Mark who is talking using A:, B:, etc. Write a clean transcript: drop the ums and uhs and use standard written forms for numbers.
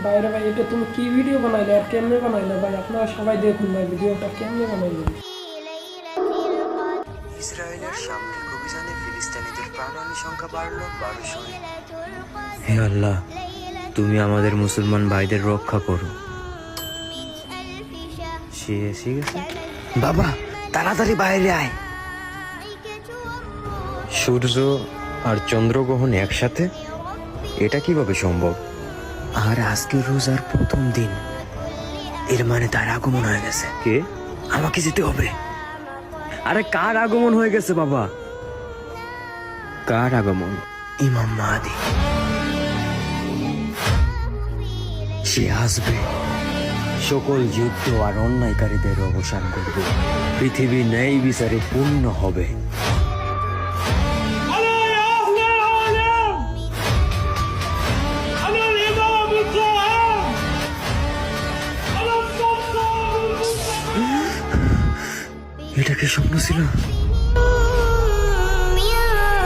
A: বাইরে ভাই, এটা তুমি কি ভিডিও বানাইলে আর কেমনে বানাইলে ভাই? আপনারা সবাই দেখুন ভাই, ভিডিওটা কেমনে বানাইলেন।
B: ইসরায়েলের সামরিক অভিযানে ফিলিস্তিনিদের প্রাণহানি সংখ্যা বাড়ল 1200।
C: হে আল্লাহ, তুমি আমাদের মুসলমান ভাইদের রক্ষা করো। সে এসে গেছে। বাবা, তাড়াতাড়ি বাইরে আয়। সূর্য আর চন্দ্রগ্রহণ একসাথে, এটা কিভাবে সম্ভব? আর আজকে রোজার প্রথম দিন, এর মানে তার আগমন হয়ে গেছে। কে? আমাকে যেতে হবে। আরে কার আগমন হয়ে গেছে বাবা? কার আগমন? ইমাম মাহদী। সে আসবে, সকল যুদ্ধ আর অন্যায়কারীদের অবসান করবে, পৃথিবী ন্যায় বিচারে পূর্ণ হবে। এটা কি স্বপ্ন ছিল?